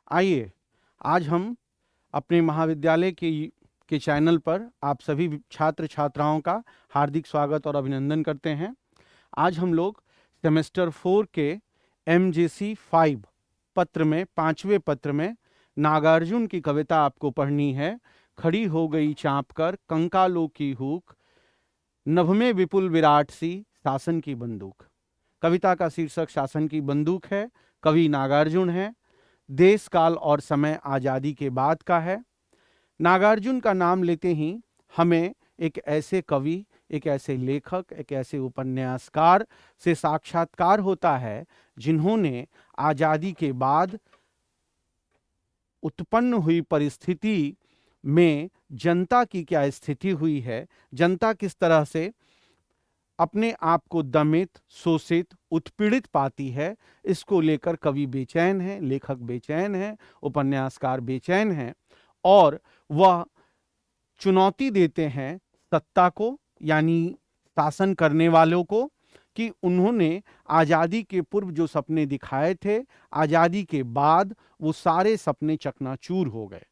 आइए आज हम अपने महाविद्यालय के चैनल पर आप सभी छात्र छात्राओं का हार्दिक स्वागत और अभिनंदन करते हैं। आज हम लोग सेमेस्टर 4 के MJC 5 पत्र में 5वें पत्र में नागार्जुन की कविता आपको पढ़नी है। खड़ी हो गई चाँप कर कंकालों की हूक, नभ में विपुल विराट सी शासन की बंदूक। कविता का शीर्षक शासन की बंदूक है। कवि नागार्जुन है। देश काल और समय आज़ादी के बाद का है। नागार्जुन का नाम लेते ही हमें एक ऐसे कवि, एक ऐसे लेखक, एक ऐसे उपन्यासकार से साक्षात्कार होता है जिन्होंने आज़ादी के बाद उत्पन्न हुई परिस्थिति में जनता की क्या स्थिति हुई है, जनता किस तरह से अपने आप को दमित, शोषित, उत्पीड़ित पाती है, इसको लेकर कवि बेचैन है, लेखक बेचैन है, उपन्यासकार बेचैन है और वह चुनौती देते हैं सत्ता को, यानी शासन करने वालों को, कि उन्होंने आज़ादी के पूर्व जो सपने दिखाए थे, आज़ादी के बाद वो सारे सपने चकनाचूर हो गए।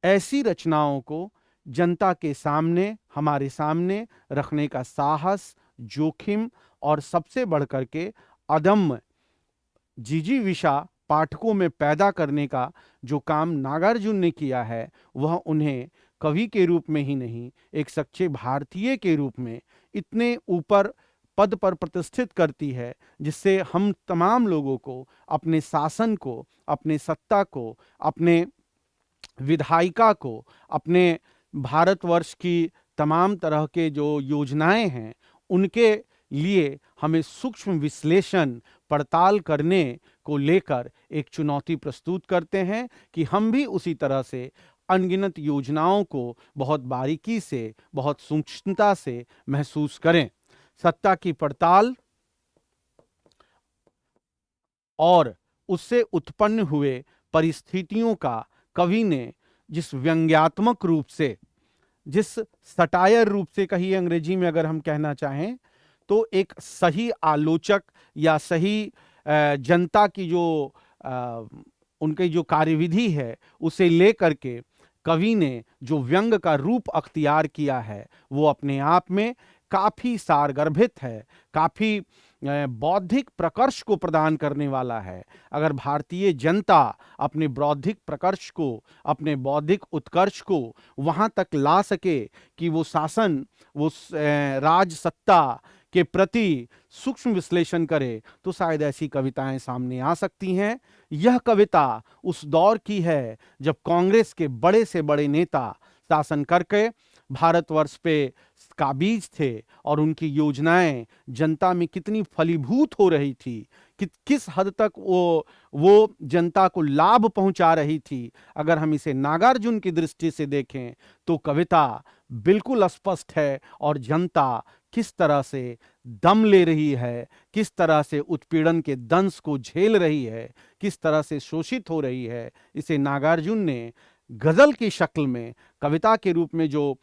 ऐसी रचनाओं को जनता के सामने, हमारे सामने रखने का साहस, जोखिम और सबसे बढ़कर के अदम्य जिजीविषा पाठकों में पैदा करने का जो काम नागार्जुन ने किया है, वह उन्हें कवि के रूप में ही नहीं, एक सच्चे भारतीय के रूप में इतने ऊपर पद पर प्रतिष्ठित करती है, जिससे हम तमाम लोगों को अपने शासन को, अपने सत्ता को, अपने विधायिका को, अपने भारतवर्ष की तमाम तरह के जो योजनाएं हैं, उनके लिए हमें सूक्ष्म विश्लेषण पड़ताल करने को लेकर एक चुनौती प्रस्तुत करते हैं कि हम भी उसी तरह से अनगिनत योजनाओं को बहुत बारीकी से, बहुत सूक्ष्मता से महसूस करें। सत्ता की पड़ताल और उससे उत्पन्न हुए परिस्थितियों का कवि ने जिस व्यंग्यात्मक रूप से, जिस सटायर रूप से, कहिए अंग्रेजी में अगर हम कहना चाहें तो, एक सही आलोचक या सही जनता की जो उनकी जो कार्यविधि है उसे लेकर के कवि ने जो व्यंग का रूप अख्तियार किया है, वो अपने आप में काफी सारगर्भित है, काफी बौद्धिक प्रकर्ष को प्रदान करने वाला है। अगर भारतीय जनता अपने बौद्धिक प्रकर्ष को, अपने बौद्धिक उत्कर्ष को वहां तक ला सके कि वो शासन, वो राज सत्ता के प्रति सूक्ष्म विश्लेषण करे, तो शायद ऐसी कविताएं सामने आ सकती हैं। यह कविता उस दौर की है जब कांग्रेस के बड़े से बड़े नेता शासन करके भारतवर्ष पे काबिज थे और उनकी योजनाएं जनता में कितनी फलीभूत हो रही थी, कि किस हद तक वो जनता को लाभ पहुंचा रही थी। अगर हम इसे नागार्जुन की दृष्टि से देखें तो कविता बिल्कुल स्पष्ट है और जनता किस तरह से दम ले रही है, किस तरह से उत्पीड़न के दंश को झेल रही है, किस तरह से शोषित हो रही है, इसे नागार्जुन ने गजल की शक्ल में, कविता के रूप में जो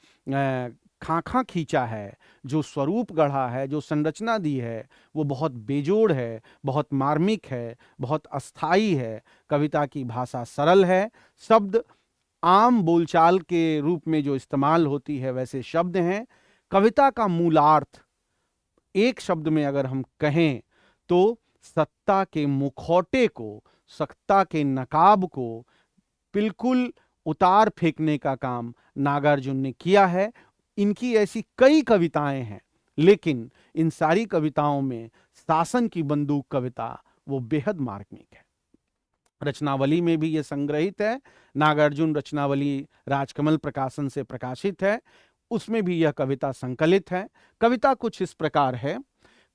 खाखा खींचा है, जो स्वरूप गढ़ा है, जो संरचना दी है, वो बहुत बेजोड़ है, बहुत मार्मिक है, बहुत अस्थाई है। कविता की भाषा सरल है, शब्द आम बोलचाल के रूप में जो इस्तेमाल होती है वैसे शब्द हैं। कविता का मूलार्थ एक शब्द में अगर हम कहें तो सत्ता के मुखौटे को, सत्ता के नकाब को बिल्कुल उतार फेंकने का काम नागार्जुन ने किया है। इनकी ऐसी कई कविताएं हैं, लेकिन इन सारी कविताओं में शासन की बंदूक कविता वो बेहद मार्मिक है। रचनावली में भी ये संग्रहित है। नागार्जुन रचनावली राजकमल प्रकाशन से प्रकाशित है, उसमें भी यह कविता संकलित है। कविता कुछ इस प्रकार है।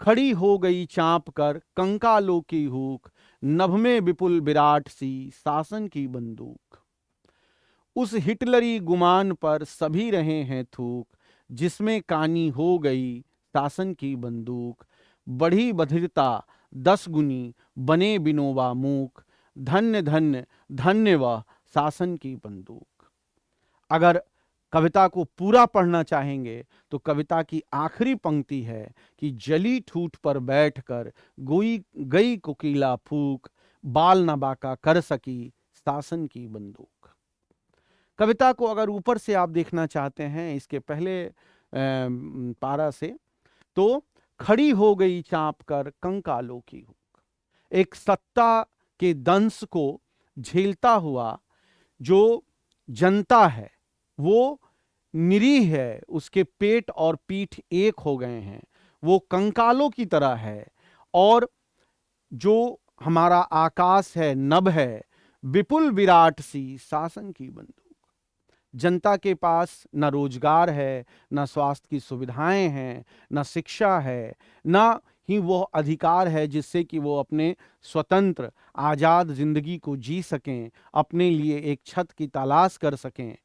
खड़ी हो गई चाँप कर कंकालों की हूक, नभ में विपुल विराट सी शासन की बंदूक। उस हिटलरी गुमान पर सभी रहे हैं थूक, जिसमें कानी हो गई शासन की बंदूक। बढ़ी बधिरता 10 गुनी, बने बिनोबा मूक, धन्य धन्य धन्य वह शासन की बंदूक। अगर कविता को पूरा पढ़ना चाहेंगे तो कविता की आखिरी पंक्ति है कि जली ठूठ पर बैठकर गोई गई कोकिला फूक, बाल न बाका कर सकी शासन की बंदूक। कविता को अगर ऊपर से आप देखना चाहते हैं, इसके पहले पारा से, तो खड़ी हो गई चाँप कर कंकालों की हुक। एक सत्ता के दंश को झेलता हुआ जो जनता है वो निरीह है, उसके पेट और पीठ एक हो गए हैं, वो कंकालों की तरह है। और जो हमारा आकाश है, नभ है, विपुल विराट सी शासन की बंदूक। जनता के पास न रोजगार है, न स्वास्थ्य की सुविधाएं हैं, न शिक्षा है, न ही वो अधिकार है जिससे कि वो अपने स्वतंत्र आज़ाद जिंदगी को जी सकें, अपने लिए एक छत की तलाश कर सकें।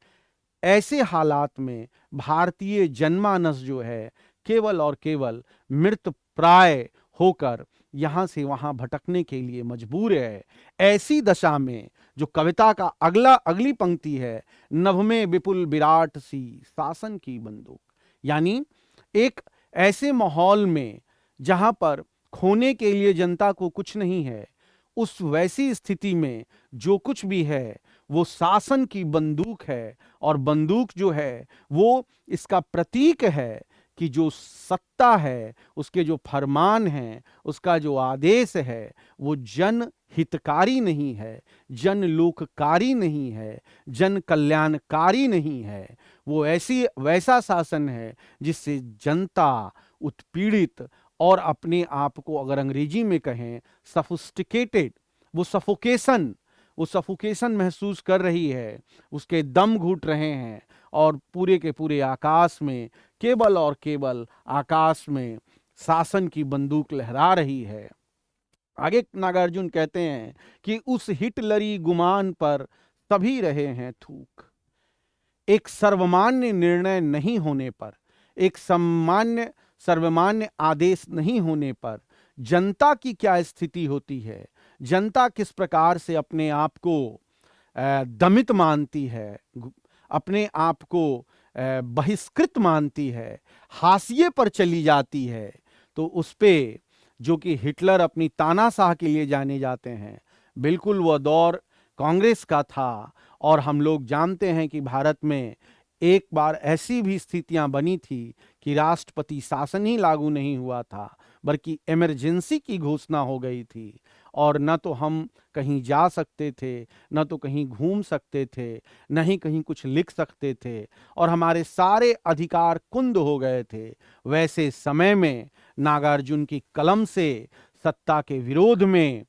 ऐसे हालात में भारतीय जनमानस जो है केवल और केवल मृत प्राय होकर यहाँ से वहाँ भटकने के लिए मजबूर है। ऐसी दशा में जो कविता का अगली पंक्ति है, नभ में विपुल विराट सी शासन की बंदूक, यानी एक ऐसे माहौल में जहाँ पर खोने के लिए जनता को कुछ नहीं है, उस वैसी स्थिति में जो कुछ भी है वो शासन की बंदूक है। और बंदूक जो है वो इसका प्रतीक है कि जो सत्ता है, उसके जो फरमान हैं, उसका जो आदेश है, वो जन हितकारी नहीं है, जन लोककारी नहीं है, जन कल्याणकारी नहीं है। वो वैसा शासन है जिससे जनता उत्पीड़ित और अपने आप को अगर अंग्रेजी में कहें सफिस्टिकेटेड, वो सफोकेशन महसूस कर रही है, उसके दम घुट रहे हैं और पूरे के पूरे आकाश में केवल और केवल आकाश में शासन की बंदूक लहरा रही है। आगे नागार्जुन कहते हैं कि उस हिटलरी गुमान पर सभी रहे हैं थूक। एक सर्वमान्य निर्णय नहीं होने पर, एक सर्वमान्य आदेश नहीं होने पर जनता की क्या स्थिति होती है, जनता किस प्रकार से अपने आप को दमित मानती है, अपने आप को बहिष्कृत मानती है, हाशिए पर चली जाती है। तो उस पे जो कि हिटलर अपनी तानाशाह के लिए जाने जाते हैं, बिल्कुल वह दौर कांग्रेस का था। और हम लोग जानते हैं कि भारत में एक बार ऐसी भी स्थितियां बनी थी कि राष्ट्रपति शासन ही लागू नहीं हुआ था, बल्कि इमरजेंसी की घोषणा हो गई थी। और न तो हम कहीं जा सकते थे, न तो कहीं घूम सकते थे, न ही कहीं कुछ लिख सकते थे, और हमारे सारे अधिकार कुंद हो गए थे। वैसे समय में नागार्जुन की कलम से सत्ता के विरोध में,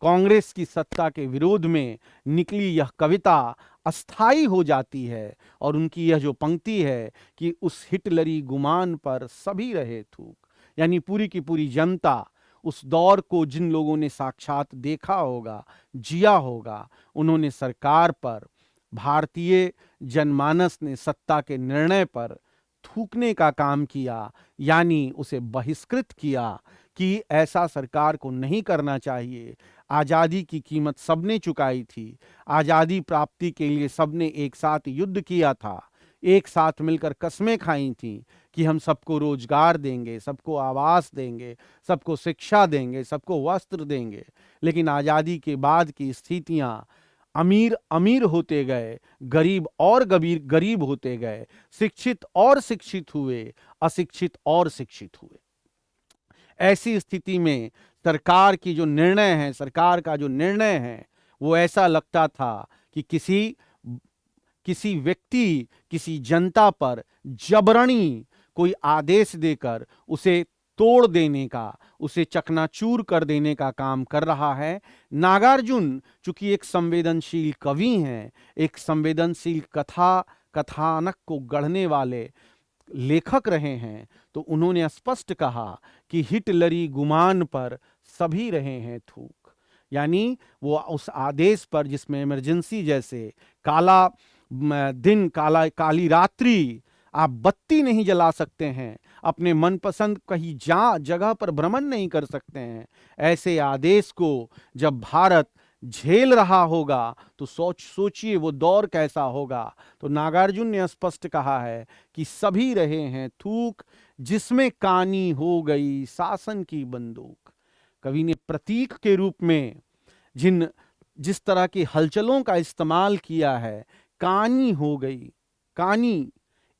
कांग्रेस की सत्ता के विरोध में निकली यह कविता अस्थाई हो जाती है। और उनकी यह जो पंक्ति है कि उस हिटलरी गुमान पर सभी रहे थूक, यानी पूरी की पूरी जनता, उस दौर को जिन लोगों ने साक्षात देखा होगा, जिया होगा, उन्होंने सरकार पर, भारतीय जनमानस ने सत्ता के निर्णय पर थूकने का काम किया, यानी उसे बहिष्कृत किया कि ऐसा सरकार को नहीं करना चाहिए। आज़ादी की कीमत सबने चुकाई थी, आज़ादी प्राप्ति के लिए सबने एक साथ युद्ध किया था, एक साथ मिलकर कस्में खाई थीं कि हम सबको रोजगार देंगे, सबको आवास देंगे, सबको शिक्षा देंगे, सबको वस्त्र देंगे। लेकिन आज़ादी के बाद की स्थितियां, अमीर अमीर होते गए, गरीब और गरीब होते गए, शिक्षित और शिक्षित हुए, अशिक्षित और शिक्षित हुए। ऐसी स्थिति में सरकार की जो निर्णय है, सरकार का जो निर्णय है, वो ऐसा लगता था कि किसी व्यक्ति, किसी जनता पर जबरनी कोई आदेश देकर उसे तोड़ देने का, उसे चकनाचूर कर देने का काम कर रहा है। नागार्जुन चूंकि एक संवेदनशील कवि हैं, एक संवेदनशील कथानक को गढ़ने वाले लेखक रहे हैं, तो उन्होंने स्पष्ट कहा कि हिटलरी गुमान पर सभी रहे हैं थूक, यानी वो उस आदेश पर जिसमें इमरजेंसी जैसे काला दिन, काली रात्रि, आप बत्ती नहीं जला सकते हैं, अपने मनपसंद कहीं जगह पर भ्रमण नहीं कर सकते हैं, ऐसे आदेश को जब भारत झेल रहा होगा तो सोचिए वो दौर कैसा होगा। तो नागार्जुन ने स्पष्ट कहा है कि सभी रहे हैं थूक, जिसमें कानी हो गई शासन की बंदूक। कवि ने प्रतीक के रूप में जिन जिस तरह की हलचलों का इस्तेमाल किया है, कानी हो गई, कानी,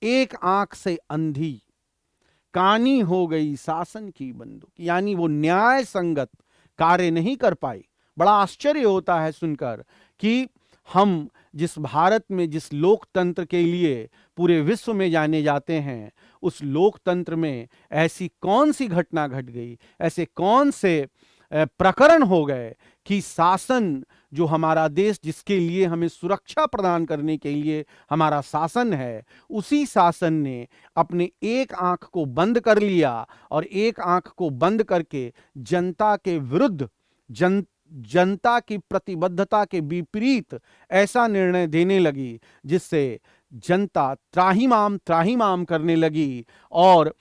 एक आंख से अंधी, कानी हो गई शासन की बंदूक, यानी वो न्याय संगत कार्य नहीं कर पाई। बड़ा आश्चर्य होता है सुनकर कि हम जिस भारत में, जिस लोकतंत्र के लिए पूरे विश्व में जाने जाते हैं, उस लोकतंत्र में ऐसी कौन सी घटना घट गई, ऐसे कौन से प्रकरण हो गए कि शासन, जो हमारा देश, जिसके लिए हमें सुरक्षा प्रदान करने के लिए हमारा शासन है, उसी शासन ने अपने एक आंख को बंद कर लिया और एक आंख को बंद करके जनता के विरुद्ध, जनता की प्रतिबद्धता के विपरीत ऐसा निर्णय देने लगी जिससे जनता त्राहिमाम त्राहिमाम करने लगी और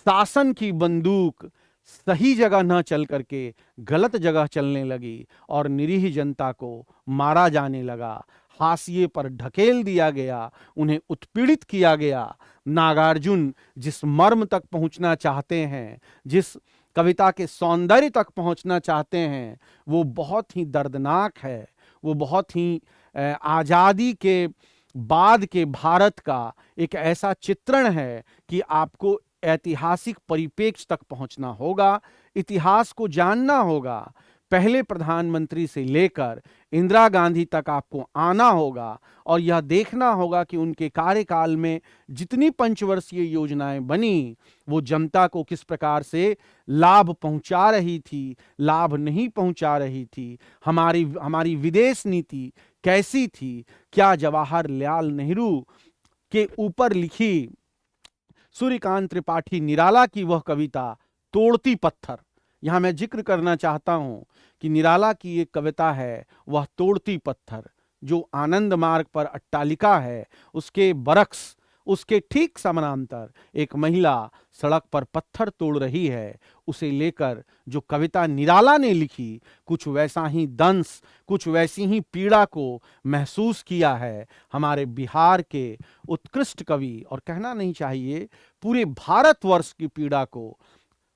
शासन की बंदूक सही जगह न चल करके गलत जगह चलने लगी और निरीह जनता को मारा जाने लगा, हाशिए पर ढकेल दिया गया, उन्हें उत्पीड़ित किया गया। नागार्जुन जिस मर्म तक पहुंचना चाहते हैं, जिस कविता के सौंदर्य तक पहुंचना चाहते हैं, वो बहुत ही दर्दनाक है। वो बहुत ही आज़ादी के बाद के भारत का एक ऐसा चित्रण है कि आपको ऐतिहासिक परिप्रेक्ष्य तक पहुंचना होगा, इतिहास को जानना होगा। पहले प्रधानमंत्री से लेकर इंदिरा गांधी तक आपको आना होगा और यह देखना होगा कि उनके कार्यकाल में जितनी पंचवर्षीय योजनाएं बनी, वो जनता को किस प्रकार से लाभ पहुंचा रही थी, लाभ नहीं पहुंचा रही थी। हमारी विदेश नीति कैसी थी। क्या जवाहरलाल नेहरू के ऊपर लिखी सूर्यकांत त्रिपाठी निराला की वह कविता तोड़ती पत्थर, यहां मैं जिक्र करना चाहता हूं कि निराला की एक कविता है, वह तोड़ती पत्थर, जो आनंद मार्ग पर अट्टालिका है, उसके बरक्स, उसके ठीक समानांतर एक महिला सड़क पर पत्थर तोड़ रही है। उसे लेकर जो कविता निराला ने लिखी, कुछ वैसा ही दंश, कुछ वैसी ही पीड़ा को महसूस किया है हमारे बिहार के उत्कृष्ट कवि, और कहना नहीं चाहिए पूरे भारतवर्ष की पीड़ा को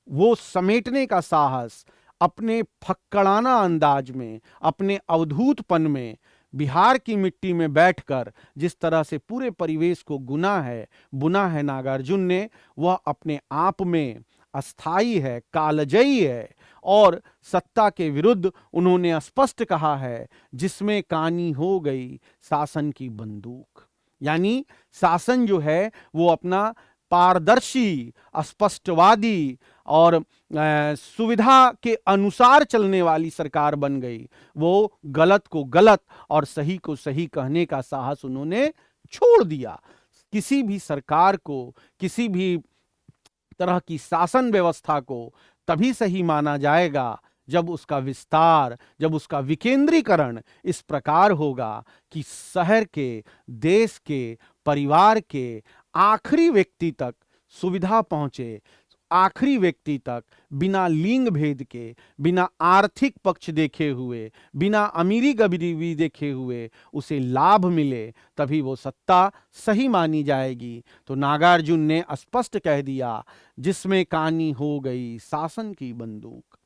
वो समेटने का साहस अपने फक्कड़ाना अंदाज में, अपने अवधूतपन में, बिहार की मिट्टी में बैठकर जिस तरह से पूरे परिवेश को बुना है नागार्जुन ने, वह अपने आप में अस्थाई है, कालजयी है। और सत्ता के विरुद्ध उन्होंने स्पष्ट कहा है, जिसमें कानी हो गई शासन की बंदूक, यानी शासन जो है वो अपना पारदर्शी, स्पष्टवादी और सुविधा के अनुसार चलने वाली सरकार बन गई। वो गलत को गलत और सही को सही कहने का साहस उन्होंने छोड़ दिया। किसी भी सरकार को, किसी भी तरह की शासन व्यवस्था को तभी सही माना जाएगा जब उसका विस्तार, जब उसका विकेंद्रीकरण इस प्रकार होगा कि शहर के, देश के, परिवार के आखिरी व्यक्ति तक सुविधा पहुंचे, आखिरी व्यक्ति तक बिना लिंग भेद के, बिना आर्थिक पक्ष देखे हुए, बिना अमीरी गरीबी देखे हुए उसे लाभ मिले, तभी वो सत्ता सही मानी जाएगी। तो नागार्जुन ने स्पष्ट कह दिया, जिसमें कानी हो गई शासन की बंदूक,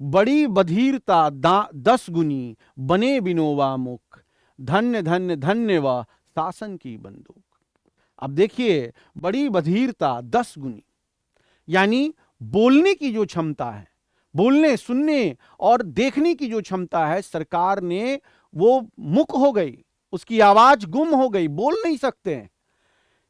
बड़ी बधिरता 10 गुनी बने बिनोवा मुख, धन्य धन्य धन्य वह शासन की बंदूक। अब देखिए, बड़ी बधिरता 10 गुनी, यानी बोलने की जो क्षमता है, बोलने, सुनने और देखने की जो क्षमता है, सरकार ने वो मुक हो गई, उसकी आवाज गुम हो गई, बोल नहीं सकते हैं।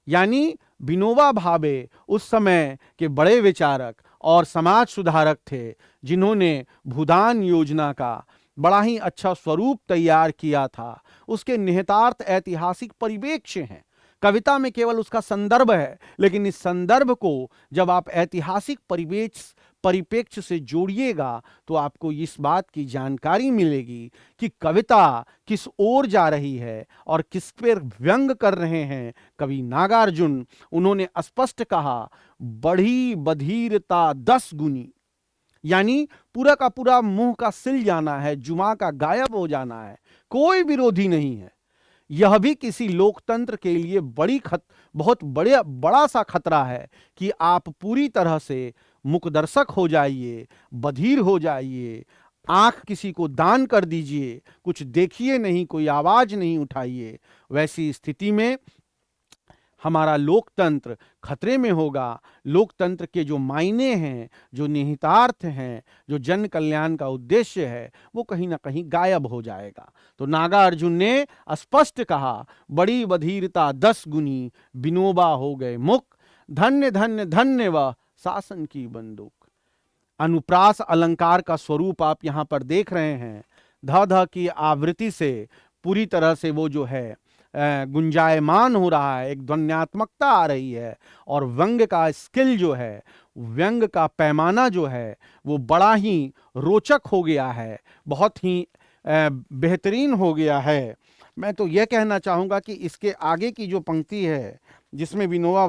यानी विनोबा भावे उस समय के बड़े विचारक और समाज सुधारक थे, जिन्होंने भूदान योजना का बड़ा ही अच्छा स्वरूप तैयार किया था। उसके निहितार्थ ऐतिहासिक परिप्रेक्ष्य हैं, कविता में केवल उसका संदर्भ है, लेकिन इस संदर्भ को जब आप ऐतिहासिक परिप्रेक्ष्य से जोड़िएगा तो आपको इस बात की जानकारी मिलेगी कि कविता किस ओर जा रही है और किस पर व्यंग कर रहे हैं कवि नागार्जुन। उन्होंने स्पष्ट कहा, बढ़ी बधिरता 10 गुनी, यानी पूरा का पूरा मुंह का सिल जाना है, जुमा का गायब हो जाना है, कोई विरोधी नहीं है। यह भी किसी लोकतंत्र के लिए बहुत बड़ा सा खतरा है कि आप पूरी तरह से मुकदर्शक हो जाइए, बधिर हो जाइए, आंख किसी को दान कर दीजिए, कुछ देखिए नहीं, कोई आवाज नहीं उठाइए। वैसी स्थिति में हमारा लोकतंत्र खतरे में होगा। लोकतंत्र के जो मायने हैं, जो निहितार्थ हैं, जो जन कल्याण का उद्देश्य है, वो कहीं ना कहीं गायब हो जाएगा। तो नागार्जुन ने स्पष्ट कहा, बड़ी बधिरता 10 गुनी, विनोबा हो गए मुख, धन्य धन्य धन्य वह शासन की बंदूक। अनुप्रास अलंकार का स्वरूप आप यहां पर देख रहे हैं। ध ध की आवृत्ति से पूरी तरह से वो जो है गुंजायमान हो रहा है, एक ध्वन्यात्मकता आ रही है। और व्यंग का स्किल जो है, व्यंग का पैमाना जो है, वो बड़ा ही रोचक हो गया है, बहुत ही बेहतरीन हो गया है। मैं तो यह कहना चाहूँगा कि इसके आगे की जो पंक्ति है, जिसमें विनोबा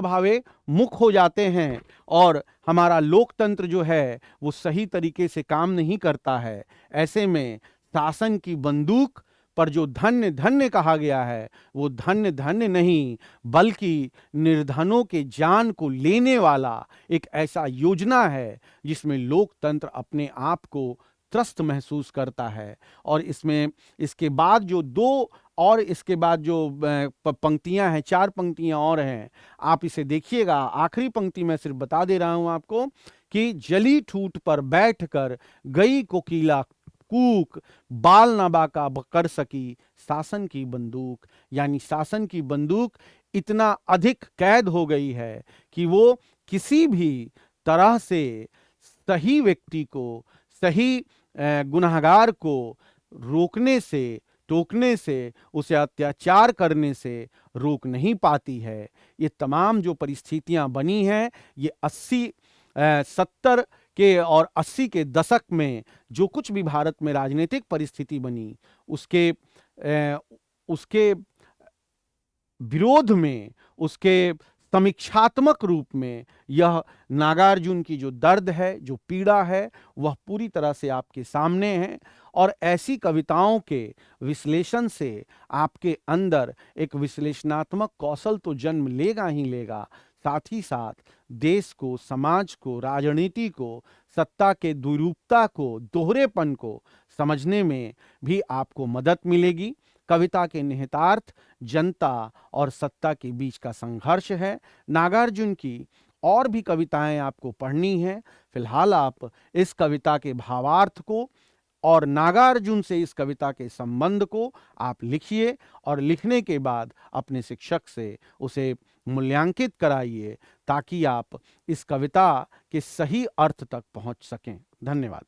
भावे मुख हो जाते हैं और हमारा लोकतंत्र जो है वो सही तरीके से काम नहीं करता है, ऐसे में शासन की बंदूक पर जो धन्य धन्य कहा गया है, वो धन्य धन्य नहीं, बल्कि निर्धनों के जान को लेने वाला एक ऐसा योजना है जिसमें लोकतंत्र अपने आप को त्रस्त महसूस करता है। और इसके बाद जो पंक्तियां हैं, 4 पंक्तियां और हैं, आप इसे देखिएगा। आखिरी पंक्ति मैं सिर्फ बता दे रहा हूं आपको कि जली ठूठ पर बैठकर गई कोकिला कूक, बाल ना बाका कर सकी शासन की बंदूक। यानी शासन की बंदूक इतना अधिक कैद हो गई है कि वो किसी भी तरह से सही व्यक्ति को, सही गुनहगार को रोकने से, टोकने से, उसे अत्याचार करने से रोक नहीं पाती है। ये तमाम जो परिस्थितियां बनी हैं, ये 70 के और 80 के दशक में जो कुछ भी भारत में राजनीतिक परिस्थिति बनी, उसके विरोध में, उसके समीक्षात्मक रूप में यह नागार्जुन की जो दर्द है, जो पीड़ा है, वह पूरी तरह से आपके सामने है। और ऐसी कविताओं के विश्लेषण से आपके अंदर एक विश्लेषणात्मक कौशल तो जन्म लेगा ही लेगा, साथ ही साथ देश को, समाज को, राजनीति को, सत्ता के दुरूपता को, दोहरेपन को समझने में भी आपको मदद मिलेगी। कविता के निहितार्थ जनता और सत्ता के बीच का संघर्ष है। नागार्जुन की और भी कविताएं आपको पढ़नी हैं। फिलहाल आप इस कविता के भावार्थ को और नागार्जुन से इस कविता के संबंध को आप लिखिए और लिखने के बाद अपने शिक्षक से उसे मूल्यांकित कराइए, ताकि आप इस कविता के सही अर्थ तक पहुंच सकें। धन्यवाद।